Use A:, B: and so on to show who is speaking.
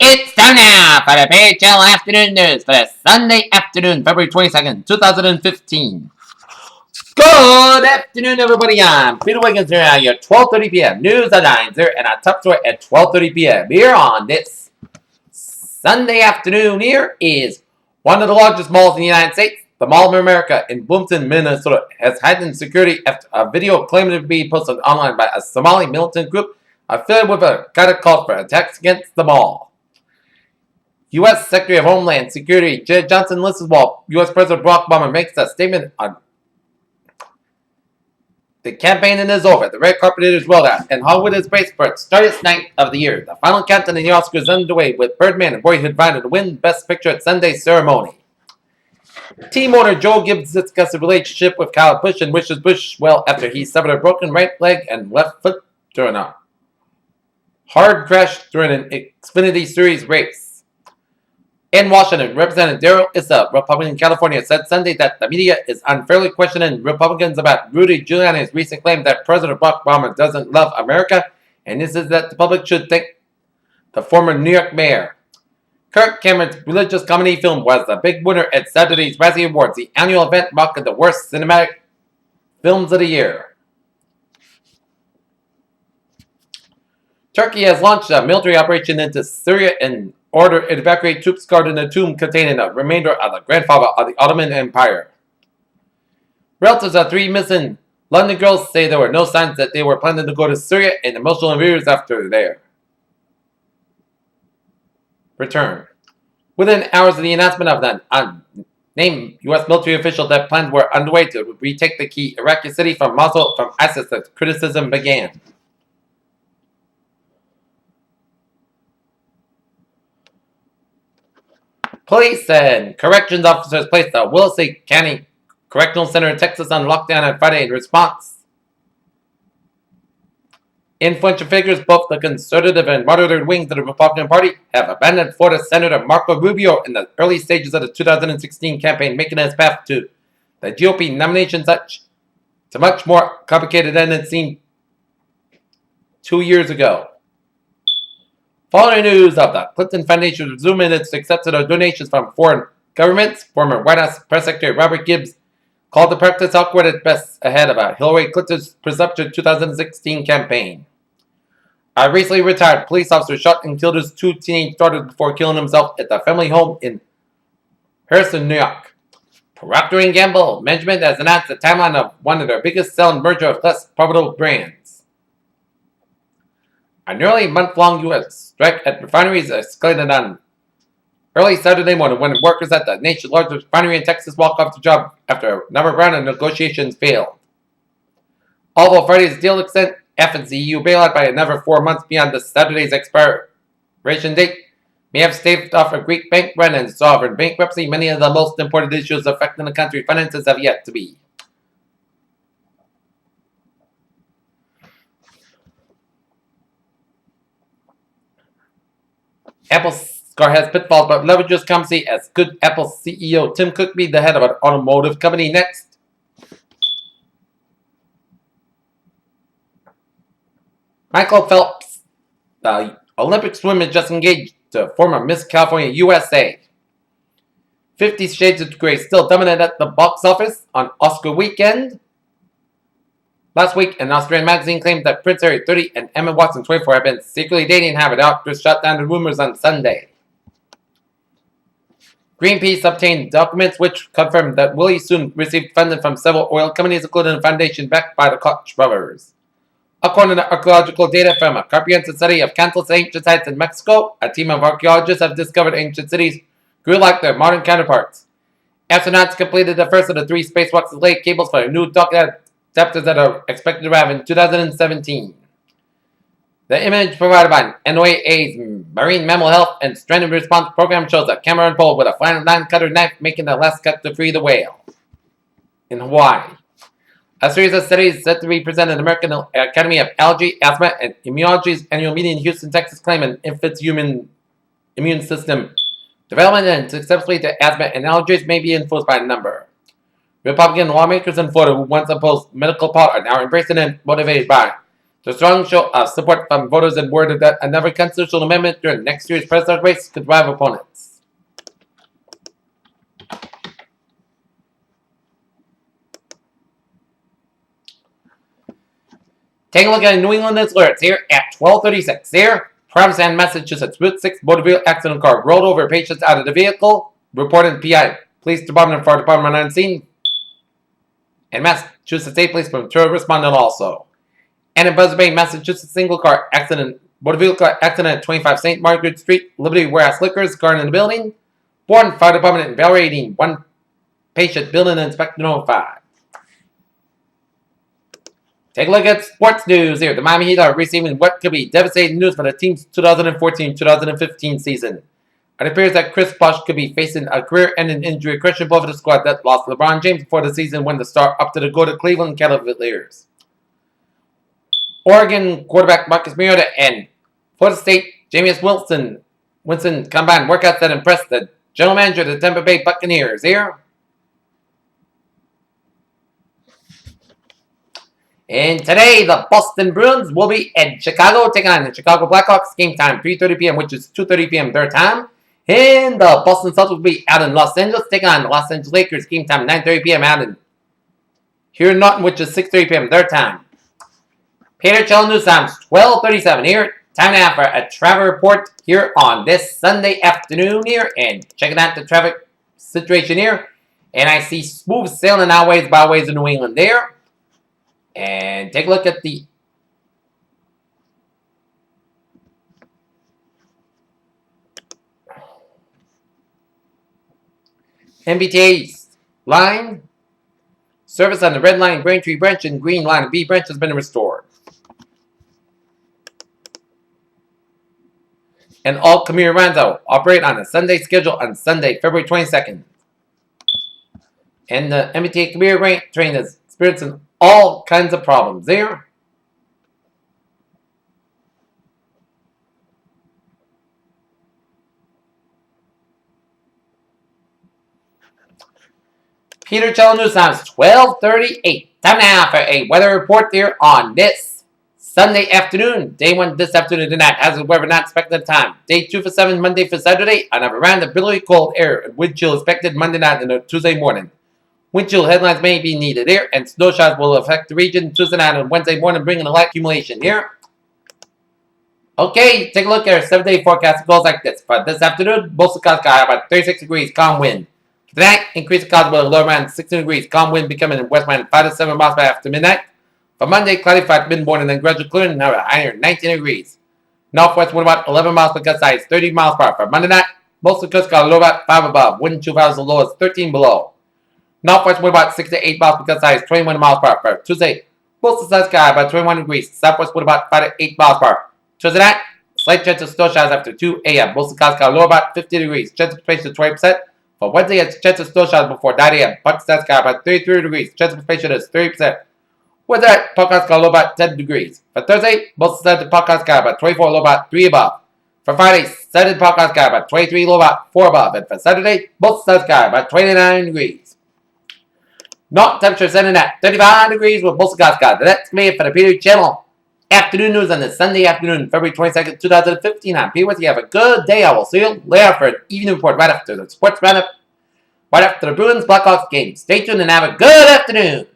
A: It's time now for the PHL Afternoon News for the Sunday afternoon, February 22nd, 2015. Good afternoon, everybody. I'm Peter Wiggins here at your 12:30 p.m. news headlines here and our top story at 12:30 p.m. Here on this Sunday afternoon. Here is one of the largest malls in the United States, the Mall of America in Bloomington, Minnesota, has heightened security after a video claimed to be posted online by a Somali militant group affiliated with a Qaeda called for attacks against the mall. U.S. Secretary of Homeland Security Jay Johnson listens while U.S. President Barack Obama makes a statement on the campaign is over. The red carpet is rolled out, and Hollywood is braced for its starriest night of the year. The final countdown in the Oscars is underway with Birdman and Boyhood vying to win Best Picture at Sunday's ceremony. Team owner Joe Gibbs discussed a relationship with Kyle Busch and wishes Busch well after he suffered a broken right leg and left foot during a hard crash during an Xfinity Series race. In Washington, Representative Darrell Issa, Republican California, said Sunday that the media is unfairly questioning Republicans about Rudy Giuliani's recent claim that President Barack Obama doesn't love America, and this is that the public should thank the former New York mayor. Kirk Cameron's religious comedy film was the big winner at Saturday's Razzie Awards, the annual event marking the worst cinematic films of the year. Turkey has launched a military operation into Syria in order to evacuate troops guarding a tomb containing a remainder of the grandfather of the Ottoman Empire. Relatives of three missing London girls say there were no signs that they were planning to go to Syria and emotional reviews after their return. Within hours of the announcement of the unnamed U.S. military official that plans were underway to retake the key Iraqi city from Mosul from ISIS, the criticism began. Police and corrections officers placed the Willis County Correctional Center in Texas on lockdown on Friday in response. Influential figures, both the conservative and moderate wings of the Republican Party, have abandoned Florida Senator Marco Rubio in the early stages of the 2016 campaign, making his path to the GOP nomination much more complicated than it seemed 2 years ago. Following news of the Clinton Foundation resuming its acceptance of donations from foreign governments, former White House Press Secretary Robert Gibbs called the practice awkward at best ahead of Hillary Clinton's presumptuous 2016 campaign. A recently retired police officer shot and killed his two teenage daughters before killing himself at the family home in Harrison, New York. Procter & Gamble management has announced the timeline of one of their biggest selling merger of less profitable brands. A nearly month-long U.S. strike at refineries escalated on early Saturday morning when workers at the nation's largest refinery in Texas walked off the job after another round of negotiations failed. Although Friday's deal extended Athens' EU bailout by another 4 months beyond the Saturday's expiration date, may have staved off a Greek bank run and sovereign bankruptcy, many of the most important issues affecting the country's finances have yet to be. Apple car has pitfalls but leverages competency as could Apple CEO Tim Cook be the head of an automotive company next? Michael Phelps, the Olympic swimmer, just engaged to former Miss California USA. 50 Shades of Grey still dominated at the box office on Oscar weekend. Last week, an Australian magazine claimed that Prince Harry, 30, and Emma Watson, 24, have been secretly dating Harvard. Actors shut down the rumors on Sunday. Greenpeace obtained documents which confirmed that Willie soon received funding from several oil companies, including a foundation backed by the Koch brothers. According to archaeological data from a comprehensive study of countless ancient sites in Mexico, a team of archaeologists have discovered ancient cities grew like their modern counterparts. Astronauts completed the first of the 3 spacewalks to lay cables for a new adapters that are expected to arrive in 2017. The image provided by NOAA's Marine Mammal Health and Stranded Response Program shows a camera on pole with a fine line cutter knife making the last cut to free the whale. In Hawaii, a series of studies is set to be presented at the American Academy of Allergy, Asthma, and Immunology's annual meeting in Houston, Texas, claim an infant's human immune system development and successfully to asthma and allergies may be influenced by a number. Republican lawmakers in Florida who once opposed medical pot are now embracing and motivated by The strong show of support from voters and word that another constitutional amendment during next year's presidential race could drive opponents. Take a look at New England alerts here at 12:36. Here, Provincetown, Massachusetts, Route 6 motor vehicle accident car rolled over patients out of the vehicle. Reported PI. Police Department and Fire Department on scene. And Massachusetts State Police from Ventura responded also. And in Buzzard Bay, Massachusetts, single car accident, motor vehicle accident at 25 St. Margaret Street, Liberty Warehouse Liquors, car in the building. Warden Fire Department evaluating one patient, building inspector notified. Take a look at sports news here. The Miami Heat are receiving what could be devastating news for the team's 2014-2015 season. It appears that Chris Bosh could be facing a career-ending injury questionable for the squad that lost LeBron James before the season when the star opted to go to Cleveland Cavaliers. Oregon quarterback Marcus Mariota and Florida State Jameis Winston combined workouts that impressed the general manager of the Tampa Bay Buccaneers here. And today, the Boston Bruins will be at Chicago, taking on the Chicago Blackhawks. Game time, 3:30 p.m., which is 2:30 p.m. their time. And the Boston Celtics will be out in Los Angeles, taking on the Los Angeles Lakers. Game time, 9:30 p.m. out in here in Norton, which is 6:30 p.m. their time. Peter Chell News Times, 12:37 here. Time now for a travel report here on this Sunday afternoon here. And checking out the traffic situation here. And I see smooth sailing outways byways of New England there. And take a look at the MBTA's line. Service on the red line Braintree branch and green line B branch has been restored. And all commuter runs operate on a Sunday schedule on Sunday, February 22nd. And the MBTA commuter train is experiencing all kinds of problems there. Peter Chell News Times, 12:38. Time now for a weather report here on this Sunday afternoon. Day 1 this afternoon tonight has the weather not expected time. Day 2 for 7, Monday for Saturday. On a around the bitterly cold air and wind chill expected Monday night and Tuesday morning. Wind chill headlines may be needed here, and snow showers will affect the region Tuesday night and Wednesday morning, bringing a light accumulation here. Okay, take a look at our 7-day forecast. It goes like this. For this afternoon, most of the sky about 36 degrees, calm wind. Tonight, increase the clouds with a low around 16 degrees, calm wind becoming in west wind 5 to 7 miles per hour after midnight. For Monday, cloudy for mid-morning, then gradual clearing and a higher 19 degrees. Northwest wind about 11 miles per gust size, 30 miles per hour. For Monday night, most of the coast got a low about 5 above, wind chill values as low as 13 below. Northwest wind about 6 to 8 miles per gust size, 21 miles per hour. For Tuesday, most of the sky about 21 degrees. Southwest wind about 5 to 8 miles per hour. Tuesday night, slight chance of snow showers after 2 a.m. Most of the sky low about 50 degrees. Chance of precipitation 20%. For Wednesday, it's chance of snow showers before 9 a.m. Part sky about 33 degrees. Chance of precipitation is 30%. Wednesday, podcast sky low about 10 degrees. For Thursday, most of the podcast sky about 24, low about 3 above. For Friday, Saturday podcast sky about 23, low about 4 above. And for Saturday, most of the sky about 29 degrees. North temperature setting at 35 degrees with most of the sky. That's me for the Peter Channel afternoon news on this Sunday afternoon, February 22nd, 2015. I'm Peter with you. Have a good day. I will see you later for an evening report right after the sports roundup, right after the Bruins Blackhawks game. Stay tuned and have a good afternoon.